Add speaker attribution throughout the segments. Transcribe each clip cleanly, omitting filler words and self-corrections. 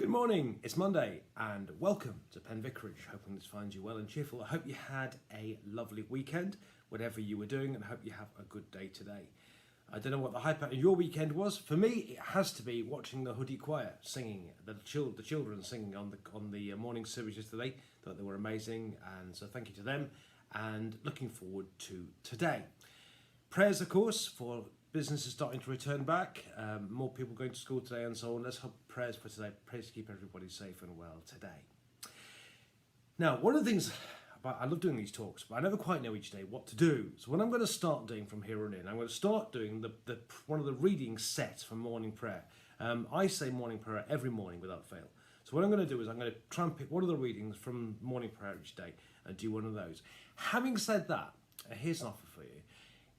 Speaker 1: Good morning, it's Monday and welcome to Penn Vicarage. Hoping this finds you well and cheerful. I hope you had a lovely weekend, whatever you were doing, and I hope you have a good day today. I don't know what the hype in your weekend was. For me, it has to be watching the Hoodie Choir singing, the children singing on the morning services today. Thought they were amazing, and so thank you to them, and looking forward to today. Prayers, of course, for businesses starting to return back, more people going to school today and so on. Let's hope prayers for today. Prayers to keep everybody safe and well today. Now, one of the things, I love doing these talks, but I never quite know each day what to do. So what I'm going to start doing from here on in, I'm going to start doing one of the reading sets for morning prayer. I say morning prayer every morning without fail. So what I'm going to do is I'm going to try and pick one of the readings from morning prayer each day and do one of those. Having said that, here's an offer for you.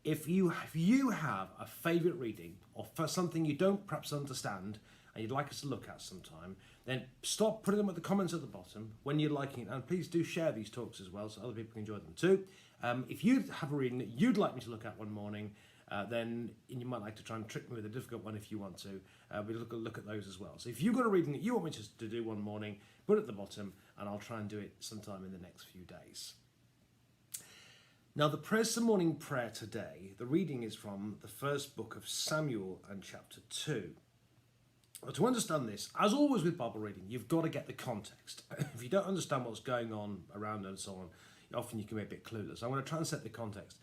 Speaker 1: If you have a favourite reading or for something you don't perhaps understand and you'd like us to look at sometime, then stop putting them at the comments at the bottom when you're liking it, and please do share these talks as well so other people can enjoy them too. If you have a reading that you'd like me to look at one morning, then you might like to try and trick me with a difficult one if you want to. We'll look at those as well. So if you've got a reading that you want me to do one morning, put it at the bottom and I'll try and do it sometime in the next few days. Now, the prayers of morning prayer today, the reading is from the first book of Samuel and chapter 2. But to understand this, as always with Bible reading, you've got to get the context. If you don't understand what's going on around and so on, often you can be a bit clueless. I'm going to try and set the context.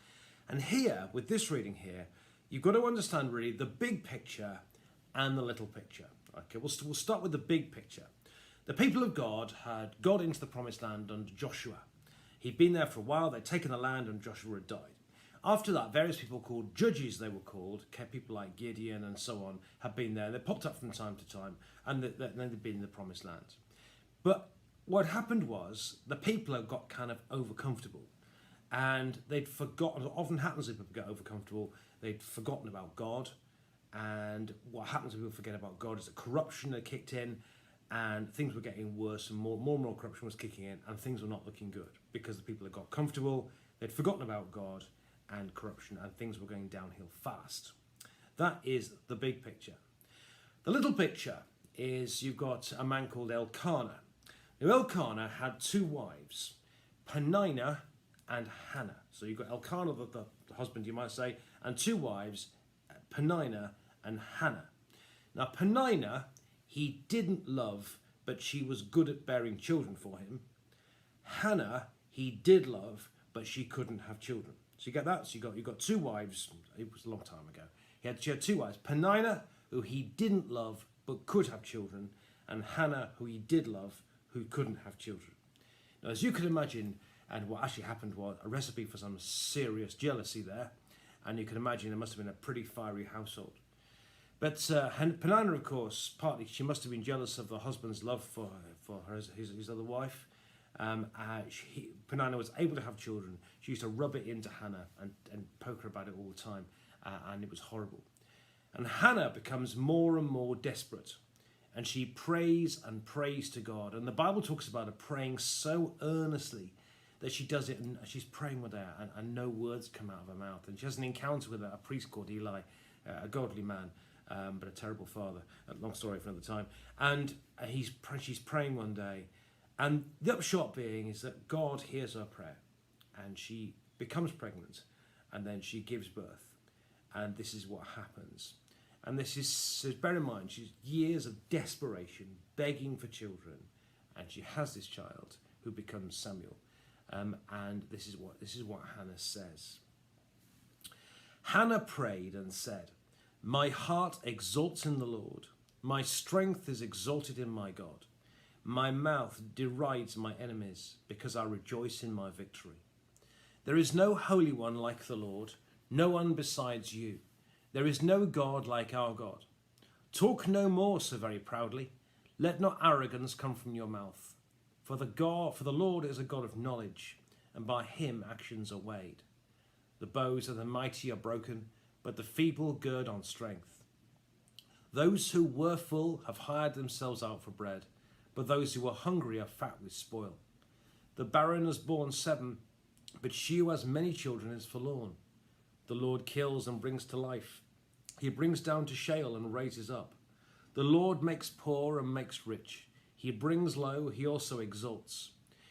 Speaker 1: And here, with this reading here, you've got to understand really the big picture and the little picture. Okay, we'll start with the big picture. The people of God had got into the promised land under Joshua. He'd been there for a while, they'd taken the land, and Joshua had died. After that, various people called judges, they were called, people like Gideon and so on, had been there. They popped up from time to time, and then they'd been in the promised land. But what happened was, the people had got kind of over-comfortable, and they'd forgotten, what often happens when people get over-comfortable, they'd forgotten about God, and what happens when people forget about God is that corruption had kicked in, and things were getting worse and more corruption was kicking in, and things were not looking good because the people had got comfortable, they'd forgotten about God and corruption, and things were going downhill fast. That is the big picture. The little picture is you've got a man called Elkanah. Now, Elkanah had two wives, Peninnah and Hannah. So you've got Elkanah, the husband, you might say, and two wives, Peninnah and Hannah. Now, Peninnah, he didn't love, but she was good at bearing children for him. Hannah, he did love, but she couldn't have children. So you get that. So you got two wives. It was a long time ago. She had two wives. Peninnah, who he didn't love, but could have children, and Hannah, who he did love, who couldn't have children. Now, as you can imagine, and what actually happened was a recipe for some serious jealousy there, and you can imagine it must have been a pretty fiery household. But Peninnah, of course, partly she must have been jealous of the husband's love for his other wife. Peninnah was able to have children. She used to rub it into Hannah and poke her about it all the time, and it was horrible. And Hannah becomes more and more desperate, and she prays and prays to God. And the Bible talks about her praying so earnestly that she does it, and she's praying with her, and no words come out of her mouth. And she has an encounter with a priest called Eli, a godly man, but a terrible father. A long story for another time. And she's praying one day, and the upshot being is that God hears her prayer, and she becomes pregnant, and then she gives birth, and this is what happens. And this is, bear in mind, she's years of desperation, begging for children, and she has this child who becomes Samuel. And this is what Hannah says. Hannah prayed and said, "My heart exalts in the Lord. My strength is exalted in my God. My mouth derides my enemies because I rejoice in my victory. There is no holy one like the Lord, no one besides you. There is no God like our God. Talk no more so very proudly. Let not arrogance come from your mouth. For the Lord is a God of knowledge, and by him actions are weighed. The bows of the mighty are broken, but the feeble gird on strength. Those who were full have hired themselves out for bread, but those who are hungry are fat with spoil. The barren has borne 7, but she who has many children is forlorn. The Lord kills and brings to life. He brings down to Sheol and raises up. The Lord makes poor and makes rich. He brings low, he also exalts.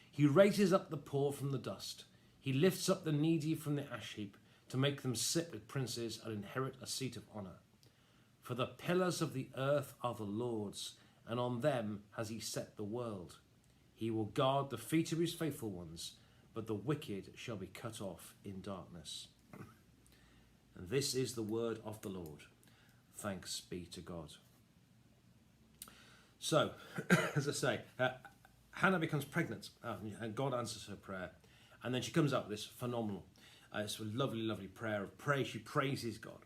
Speaker 1: He raises up the poor from the dust. He lifts up the needy from the ash heap to make them sit with princes and inherit a seat of honour. For the pillars of the earth are the Lord's, and on them has he set the world. He will guard the feet of his faithful ones, but the wicked shall be cut off in darkness. And this is the word of the Lord. Thanks be to God. So, as I say, Hannah becomes pregnant, and God answers her prayer. And then she comes up with this phenomenal, it's a lovely, lovely prayer of praise. She praises God.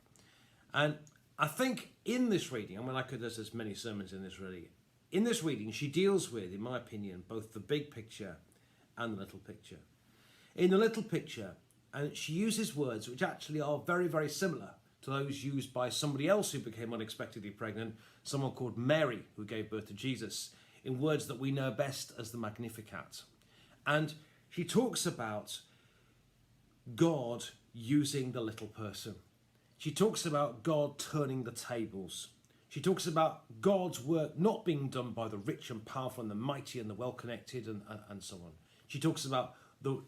Speaker 1: And I think in this reading, there's many sermons in this really. In this reading, she deals with, in my opinion, both the big picture and the little picture. In the little picture, and she uses words which actually are very, very similar to those used by somebody else who became unexpectedly pregnant, someone called Mary, who gave birth to Jesus, in words that we know best as the Magnificat. And she talks about God using the little person. She talks about God turning the tables. She talks about God's work not being done by the rich and powerful and the mighty and the well-connected and so on. She talks about the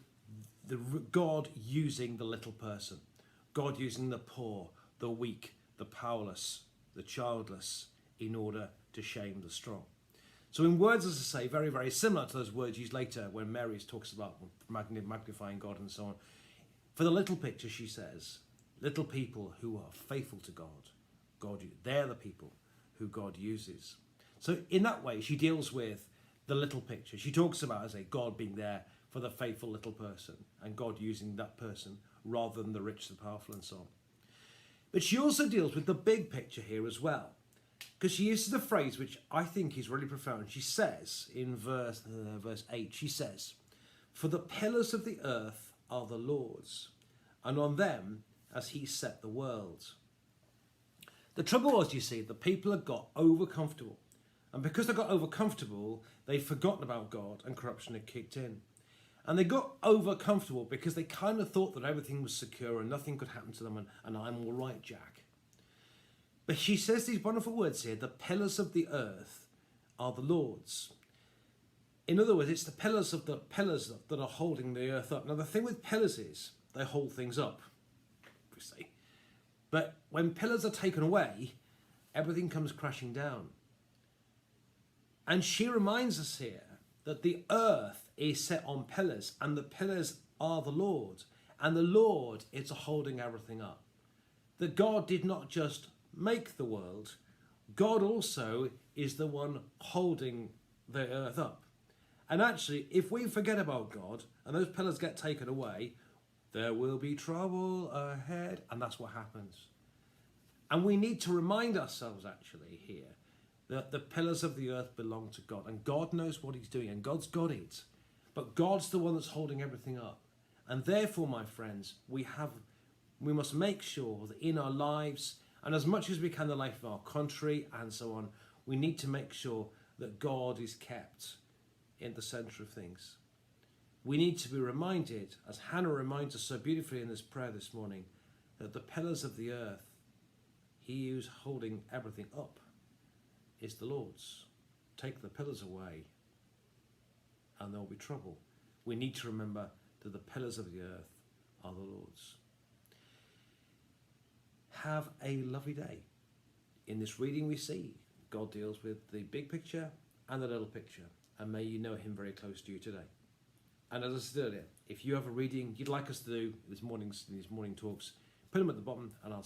Speaker 1: God using the little person. God using the poor, the weak, the powerless, the childless, in order to shame the strong. So in words, as I say, very, very similar to those words used later when Mary talks about magnifying God and so on. For the little picture, she says, little people who are faithful to God, they're the people who God uses. So in that way, she deals with the little picture. She talks about, as a God being there for the faithful little person and God using that person rather than the rich, the powerful and so on. But she also deals with the big picture here as well, because she uses a phrase which I think is really profound. She says in verse 8, she says, "For the pillars of the earth are the Lord's, and on them has he set the world." The trouble was, you see, the people had got over comfortable. And because they got over comfortable, they'd forgotten about God and corruption had kicked in. And they got over comfortable because they kind of thought that everything was secure and nothing could happen to them and I'm all right, Jack. But she says these wonderful words here, the pillars of the earth are the Lord's. In other words, it's the pillars that are holding the earth up. Now, the thing with pillars is they hold things up, obviously. But when pillars are taken away, everything comes crashing down. And she reminds us here that the earth is set on pillars and the pillars are the Lord. And the Lord is holding everything up. That God did not just make the world, God also is the one holding the earth up. And actually, if we forget about God and those pillars get taken away, there will be trouble ahead, and that's what happens. And we need to remind ourselves actually here that the pillars of the earth belong to God, and God knows what he's doing, and God's got it. But God's the one that's holding everything up. And therefore, my friends, we must make sure that in our lives, and as much as we can the life of our country and so on, we need to make sure that God is kept in the centre of things. We need to be reminded, as Hannah reminds us so beautifully in this prayer this morning, that the pillars of the earth, he who's holding everything up, is the Lord's. Take the pillars away and there will be trouble. We need to remember that the pillars of the earth are the Lord's. Have a lovely day. In this reading we see God deals with the big picture and the little picture, and may you know him very close to you today. And as I said earlier, if you have a reading you'd like us to do these morning talks, put them at the bottom and I'll